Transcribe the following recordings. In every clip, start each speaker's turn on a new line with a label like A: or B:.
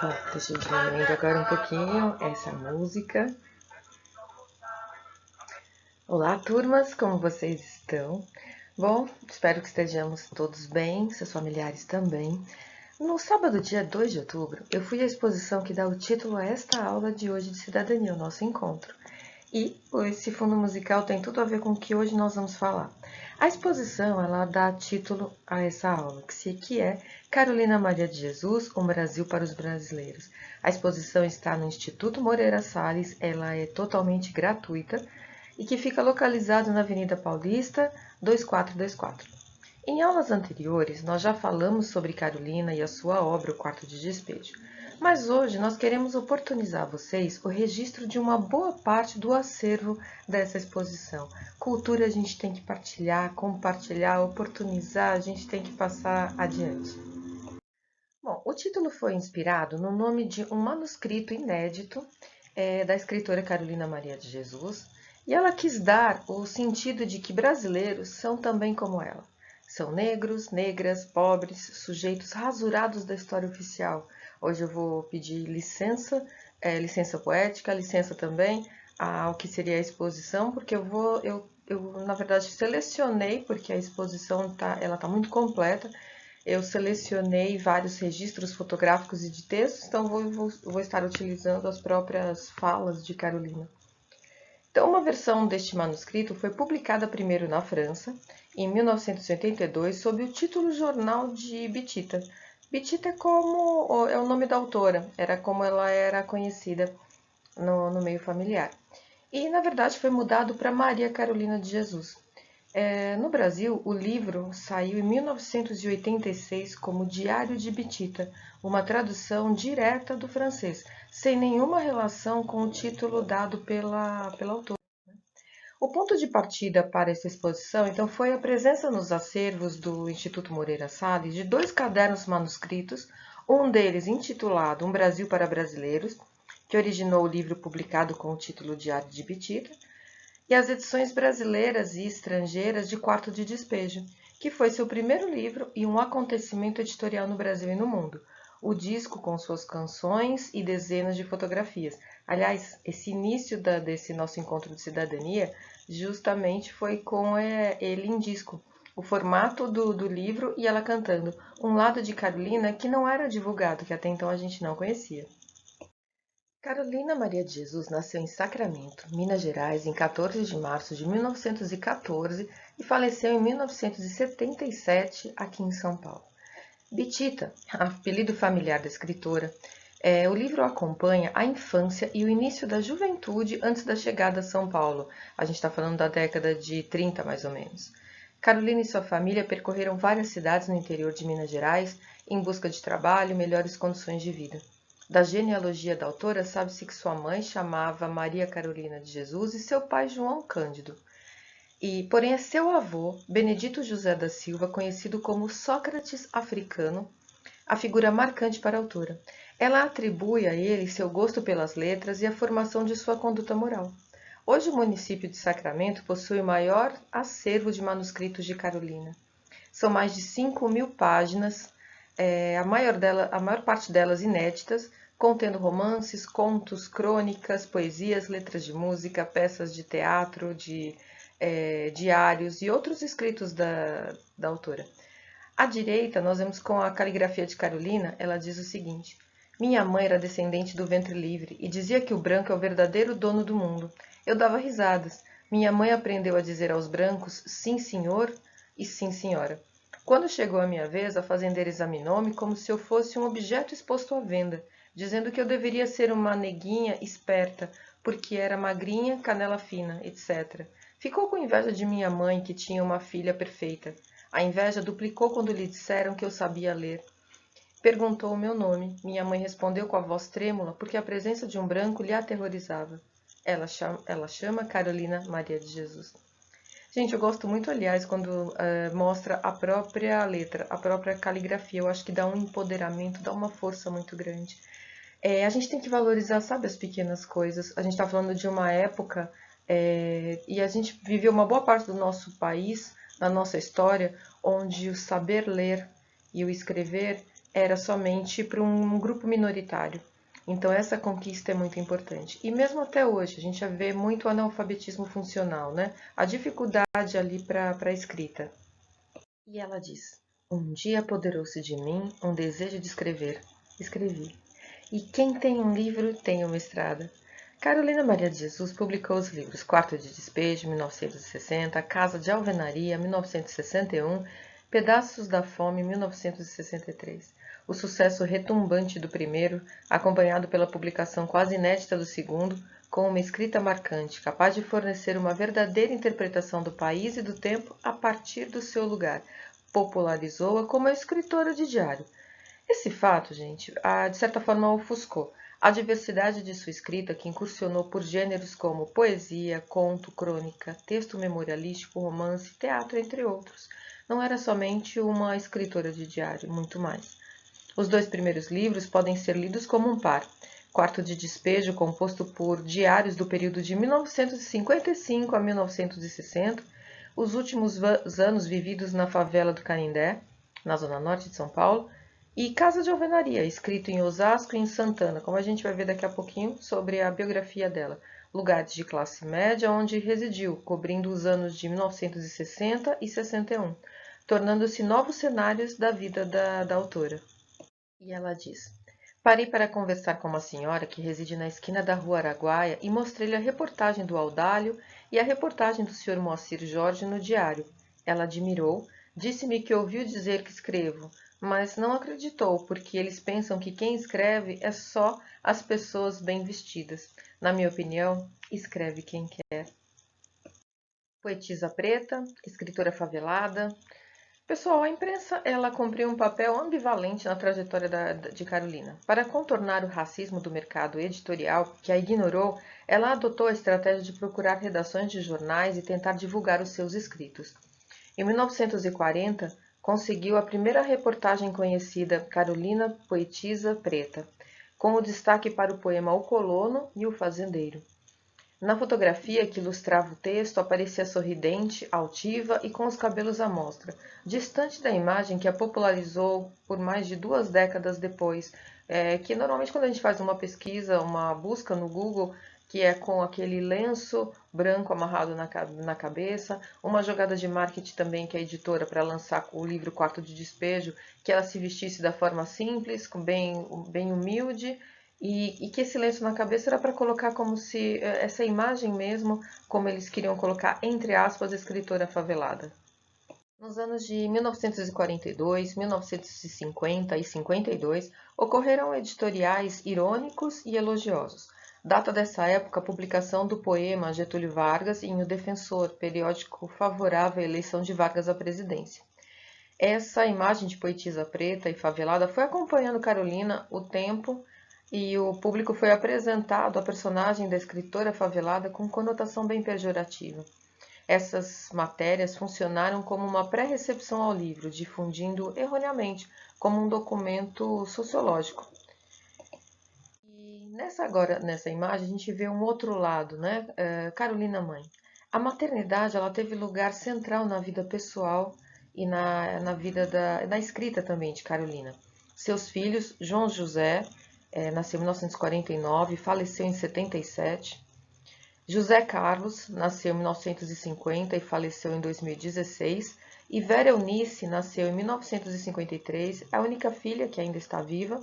A: Bom, deixa eu diminuindo agora um pouquinho essa música. Olá, turmas, como vocês estão? Bom, espero que estejamos todos bem, seus familiares também. No sábado, dia 2 de outubro, eu fui à exposição que dá o título a esta aula de hoje de cidadania, o nosso encontro. E esse fundo musical tem tudo a ver com o que hoje nós vamos falar. A exposição, ela dá título a essa aula, que é Carolina Maria de Jesus, um Brasil para os brasileiros. A exposição está no Instituto Moreira Salles, ela é totalmente gratuita e que fica localizado na Avenida Paulista, 2424. Em aulas anteriores, nós já falamos sobre Carolina e a sua obra, O Quarto de Despejo. Mas hoje nós queremos oportunizar a vocês o registro de uma boa parte do acervo dessa exposição. Cultura a gente tem que partilhar, compartilhar, oportunizar, a gente tem que passar adiante. Bom, o título foi inspirado no nome de um manuscrito inédito da escritora Carolina Maria de Jesus, e ela quis dar o sentido de que brasileiros são também como ela. São negros, negras, pobres, sujeitos rasurados da história oficial. Hoje eu vou pedir licença, licença poética, licença também ao que seria a exposição, porque eu na verdade selecionei, porque a exposição ela tá muito completa. Eu selecionei vários registros fotográficos e de textos, então vou estar utilizando as próprias falas de Carolina. Então, uma versão deste manuscrito foi publicada primeiro na França, em 1982, sob o título Jornal de Bitita. Bitita é o nome da autora, era como ela era conhecida no meio familiar. E, na verdade, foi mudado para Maria Carolina de Jesus. No Brasil, o livro saiu em 1986 como Diário de Bitita, uma tradução direta do francês, sem nenhuma relação com o título dado pela autora. O ponto de partida para essa exposição, então, foi a presença nos acervos do Instituto Moreira Salles de dois cadernos manuscritos, um deles intitulado Um Brasil para Brasileiros, que originou o livro publicado com o título Diário de Bitita, e as edições brasileiras e estrangeiras de Quarto de Despejo, que foi seu primeiro livro e um acontecimento editorial no Brasil e no mundo. O disco com suas canções e dezenas de fotografias. Aliás, esse início desse nosso encontro de cidadania justamente foi com ele em disco. O formato do livro e ela cantando um lado de Carolina que não era divulgado, que até então a gente não conhecia. Carolina Maria de Jesus nasceu em Sacramento, Minas Gerais, em 14 de março de 1914 e faleceu em 1977 aqui em São Paulo. Bitita, apelido familiar da escritora, o livro acompanha a infância e o início da juventude antes da chegada a São Paulo. A gente está falando da década de 30, mais ou menos. Carolina e sua família percorreram várias cidades no interior de Minas Gerais em busca de trabalho e melhores condições de vida. Da genealogia da autora, sabe-se que sua mãe chamava Maria Carolina de Jesus e seu pai João Cândido. Porém, é seu avô, Benedito José da Silva, conhecido como Sócrates africano, a figura marcante para a autora. Ela atribui a ele seu gosto pelas letras e a formação de sua conduta moral. Hoje, o município de Sacramento possui o maior acervo de manuscritos de Carolina. São mais de 5.000 páginas, a maior parte delas inéditas, contendo romances, contos, crônicas, poesias, letras de música, peças de teatro, diários e outros escritos da autora. À direita, nós vemos com a caligrafia de Carolina, ela diz o seguinte: minha mãe era descendente do ventre livre e dizia que o branco é o verdadeiro dono do mundo. Eu dava risadas. Minha mãe aprendeu a dizer aos brancos sim, senhor e sim, senhora. Quando chegou a minha vez, a fazendeira examinou-me como se eu fosse um objeto exposto à venda, dizendo que eu deveria ser uma neguinha esperta, porque era magrinha, canela fina, etc. Ficou com inveja de minha mãe, que tinha uma filha perfeita. A inveja duplicou quando lhe disseram que eu sabia ler. Perguntou o meu nome. Minha mãe respondeu com a voz trêmula, porque a presença de um branco lhe aterrorizava. Ela chama Carolina Maria de Jesus. Gente, eu gosto muito, aliás, quando mostra a própria letra, a própria caligrafia. Eu acho que dá um empoderamento, dá uma força muito grande. A gente tem que valorizar, sabe, as pequenas coisas. A gente está falando de uma época e a gente viveu uma boa parte do nosso país, da nossa história, onde o saber ler e o escrever era somente para um grupo minoritário. Então essa conquista é muito importante. E mesmo até hoje, a gente já vê muito analfabetismo funcional, né? A dificuldade ali para a escrita. E ela diz: um dia apoderou-se de mim um desejo de escrever. Escrevi. E quem tem um livro tem uma estrada. Carolina Maria de Jesus publicou os livros Quarto de Despejo, 1960, Casa de Alvenaria, 1961, Pedaços da Fome, 1963. O sucesso retumbante do primeiro, acompanhado pela publicação quase inédita do segundo, com uma escrita marcante, capaz de fornecer uma verdadeira interpretação do país e do tempo a partir do seu lugar, popularizou-a como escritora de diário. Esse fato, gente, de certa forma a ofuscou. A diversidade de sua escrita, que incursionou por gêneros como poesia, conto, crônica, texto memorialístico, romance, teatro, entre outros. Não era somente uma escritora de diário, muito mais. Os dois primeiros livros podem ser lidos como um par. Quarto de Despejo, composto por diários do período de 1955 a 1960, os últimos anos vividos na favela do Canindé, na zona norte de São Paulo, e Casa de Alvenaria, escrito em Osasco e em Santana, como a gente vai ver daqui a pouquinho sobre a biografia dela. Lugares de classe média onde residiu, cobrindo os anos de 1960 e 61, tornando-se novos cenários da vida da autora. E ela diz: parei para conversar com uma senhora que reside na esquina da rua Araguaia e mostrei-lhe a reportagem do Audálio e a reportagem do Sr. Moacir Jorge no diário. Ela admirou, disse-me que ouviu dizer que escrevo, mas não acreditou, porque eles pensam que quem escreve é só as pessoas bem vestidas. Na minha opinião, escreve quem quer. Poetisa preta, escritora favelada. Pessoal, a imprensa ela cumpriu um papel ambivalente na trajetória de Carolina. Para contornar o racismo do mercado editorial, que a ignorou, ela adotou a estratégia de procurar redações de jornais e tentar divulgar os seus escritos. Em 1940, conseguiu a primeira reportagem conhecida, Carolina Poetisa Preta, com o destaque para o poema O Colono e o Fazendeiro. Na fotografia que ilustrava o texto, aparecia sorridente, altiva e com os cabelos à mostra, distante da imagem que a popularizou por mais de 2 décadas depois, que normalmente quando a gente faz uma pesquisa, uma busca no Google, que é com aquele lenço branco amarrado na cabeça, uma jogada de marketing também que a editora, para lançar o livro Quarto de Despejo, que ela se vestisse da forma simples, bem humilde, e que esse lenço na cabeça era para colocar como se essa imagem mesmo, como eles queriam colocar, entre aspas, escritora favelada. Nos anos de 1942, 1950 e 52, ocorreram editoriais irônicos e elogiosos. Data dessa época a publicação do poema Getúlio Vargas em O Defensor, periódico favorável à eleição de Vargas à presidência. Essa imagem de poetisa preta e favelada foi acompanhando Carolina o tempo e o público foi apresentado à personagem da escritora favelada com conotação bem pejorativa. Essas matérias funcionaram como uma pré-recepção ao livro, difundindo erroneamente como um documento sociológico. E nessa imagem a gente vê um outro lado, né? Carolina mãe. A maternidade ela teve lugar central na vida pessoal e na vida na escrita também de Carolina. Seus filhos, João José, nasceu em 1949 e faleceu em 77. José Carlos nasceu em 1950 e faleceu em 2016. E Vera Eunice nasceu em 1953, a única filha que ainda está viva.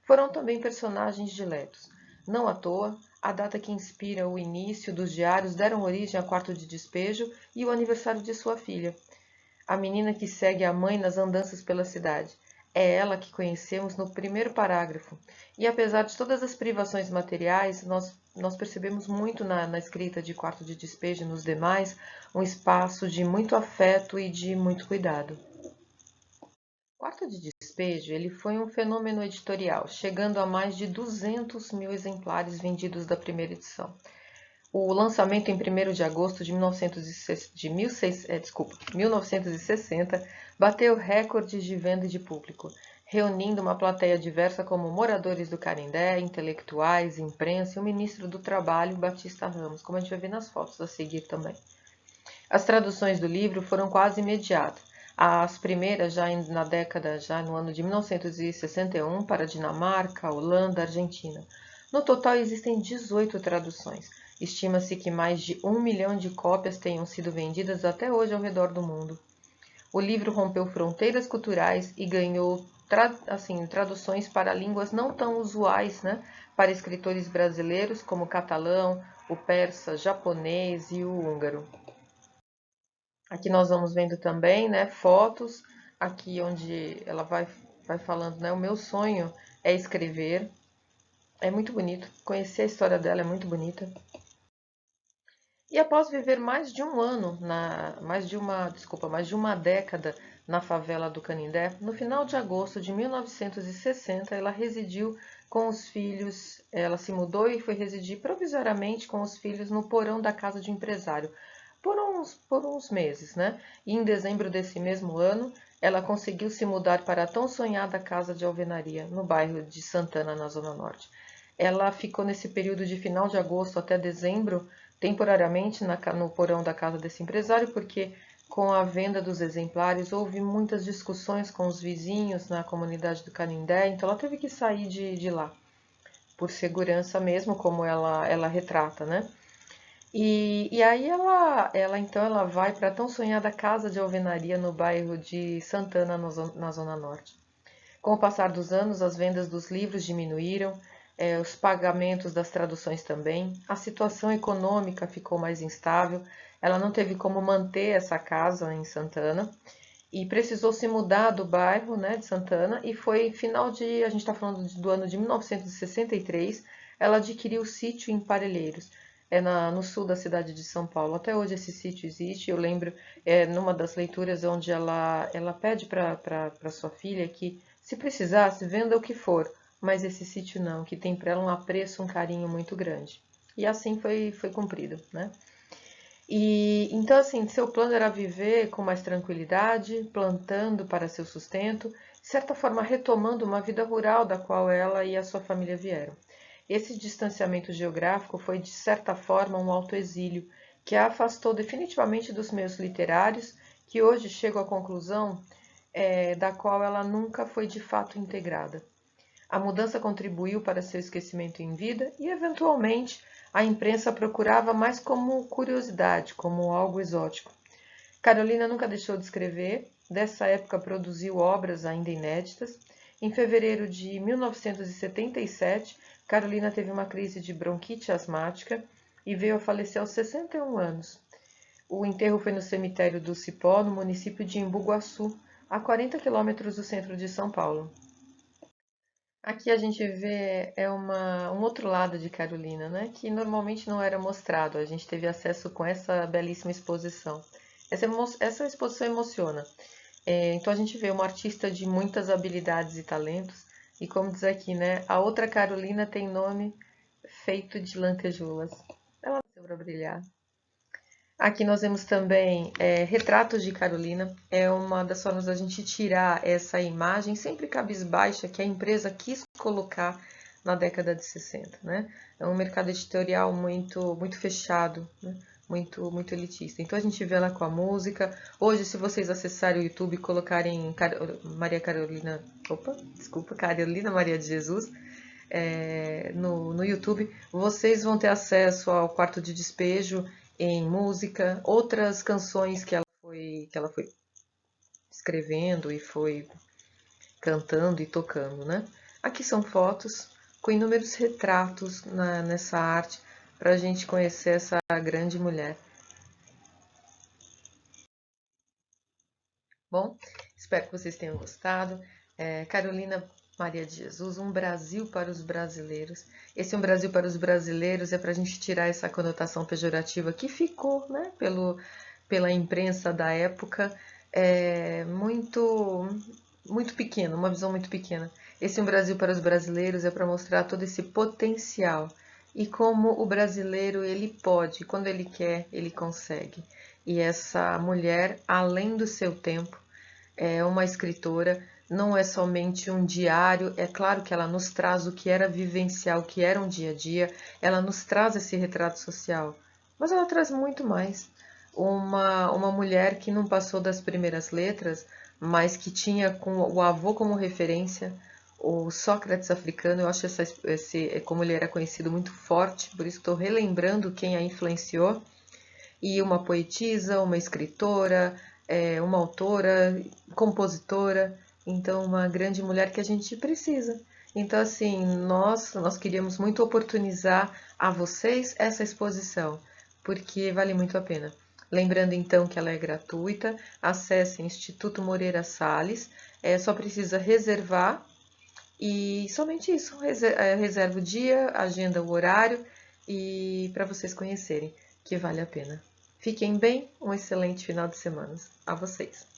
A: Foram também personagens diletos. Não à toa, a data que inspira o início dos diários deram origem a Quarto de Despejo e o aniversário de sua filha. A menina que segue a mãe nas andanças pela cidade. É ela que conhecemos no primeiro parágrafo. E apesar de todas as privações materiais, nós percebemos muito na escrita de Quarto de Despejo e nos demais um espaço de muito afeto e de muito cuidado. Quarto de Despejo ele foi um fenômeno editorial, chegando a mais de 200 mil exemplares vendidos da primeira edição. O lançamento em 1º de agosto de 1960 bateu recordes de venda de público, reunindo uma plateia diversa como moradores do Canindé, intelectuais, imprensa e o ministro do Trabalho, Batista Ramos, como a gente vai ver nas fotos a seguir também. As traduções do livro foram quase imediatas. As primeiras já no ano de 1961 para Dinamarca, Holanda, Argentina. No total existem 18 traduções. Estima-se que mais de 1 milhão de cópias tenham sido vendidas até hoje ao redor do mundo. O livro rompeu fronteiras culturais e ganhou traduções para línguas não tão usuais, né, para escritores brasileiros, como o catalão, o persa, japonês e o húngaro. Aqui nós vamos vendo também, né, fotos, aqui onde ela vai falando, né, o meu sonho é escrever. É muito bonito, conhecer a história dela é muito bonita. E após viver mais de um ano, mais de uma década na favela do Canindé, no final de agosto de 1960, ela residiu com os filhos, ela se mudou e foi residir provisoriamente com os filhos no porão da casa de empresário, por uns meses, né? E em dezembro desse mesmo ano, ela conseguiu se mudar para a tão sonhada casa de alvenaria, no bairro de Santana, na Zona Norte. Ela ficou nesse período de final de agosto até dezembro, temporariamente no porão da casa desse empresário, porque com a venda dos exemplares houve muitas discussões com os vizinhos na comunidade do Canindé, então ela teve que sair de lá, por segurança mesmo, como ela retrata, né? E aí ela vai para a tão sonhada casa de alvenaria no bairro de Santana, na Zona Norte. Com o passar dos anos, as vendas dos livros diminuíram, os pagamentos das traduções também, a situação econômica ficou mais instável, ela não teve como manter essa casa em Santana e precisou se mudar do bairro, né, de Santana, e foi a gente está falando do ano de 1963, ela adquiriu o sítio em Parelheiros, no sul da cidade de São Paulo. Até hoje esse sítio existe. Eu lembro, numa das leituras, onde ela pede para sua filha que, se precisasse, venda o que for, mas esse sítio não, que tem para ela um apreço, um carinho muito grande. E assim foi cumprido, né? E então, assim, seu plano era viver com mais tranquilidade, plantando para seu sustento, de certa forma retomando uma vida rural da qual ela e a sua família vieram. Esse distanciamento geográfico foi, de certa forma, um autoexílio que a afastou definitivamente dos meios literários, que hoje chego à conclusão da qual ela nunca foi de fato integrada. A mudança contribuiu para seu esquecimento em vida e, eventualmente, a imprensa procurava mais como curiosidade, como algo exótico. Carolina nunca deixou de escrever, dessa época produziu obras ainda inéditas. Em fevereiro de 1977, Carolina teve uma crise de bronquite asmática e veio a falecer aos 61 anos. O enterro foi no cemitério do Cipó, no município de Embu-Guaçu, a 40 quilômetros do centro de São Paulo. Aqui a gente vê um outro lado de Carolina, né, que normalmente não era mostrado. A gente teve acesso com essa belíssima exposição. Essa exposição emociona. Então a gente vê uma artista de muitas habilidades e talentos. E como diz aqui, né, a outra Carolina tem nome feito de lantejoulas. Ela nasceu para brilhar. Aqui nós vemos também retratos de Carolina. É uma das formas da gente tirar essa imagem sempre cabisbaixa que a empresa quis colocar na década de 60, né? É um mercado editorial muito fechado, né? Muito elitista. Então a gente vê ela com a música. Hoje, se vocês acessarem o YouTube e colocarem Carolina Maria de Jesus, no YouTube, vocês vão ter acesso ao quarto de despejo em música, outras canções que ela foi escrevendo e foi cantando e tocando, né? Aqui são fotos com inúmeros retratos nessa arte para a gente conhecer essa grande mulher. Bom, espero que vocês tenham gostado. Carolina Maria de Jesus, um Brasil para os brasileiros. Esse um Brasil para os brasileiros é para a gente tirar essa conotação pejorativa que ficou, né, pela imprensa da época, muito pequena, uma visão muito pequena. Esse um Brasil para os brasileiros é para mostrar todo esse potencial e como o brasileiro ele pode, quando ele quer, ele consegue. E essa mulher, além do seu tempo, é uma escritora, não é somente um diário, é claro que ela nos traz o que era vivencial, o que era um dia a dia, ela nos traz esse retrato social, mas ela traz muito mais. uma mulher que não passou das primeiras letras, mas que tinha com o avô como referência o Sócrates africano. Eu acho como ele era conhecido, muito forte, por isso estou relembrando quem a influenciou. E uma poetisa, uma escritora, uma autora, compositora, então uma grande mulher que a gente precisa. Então, assim, nós queríamos muito oportunizar a vocês essa exposição, porque vale muito a pena. Lembrando então que ela é gratuita, acesse Instituto Moreira Salles, só precisa reservar e somente isso, reserva o dia, agenda o horário e para vocês conhecerem, que vale a pena. Fiquem bem, um excelente final de semana a vocês.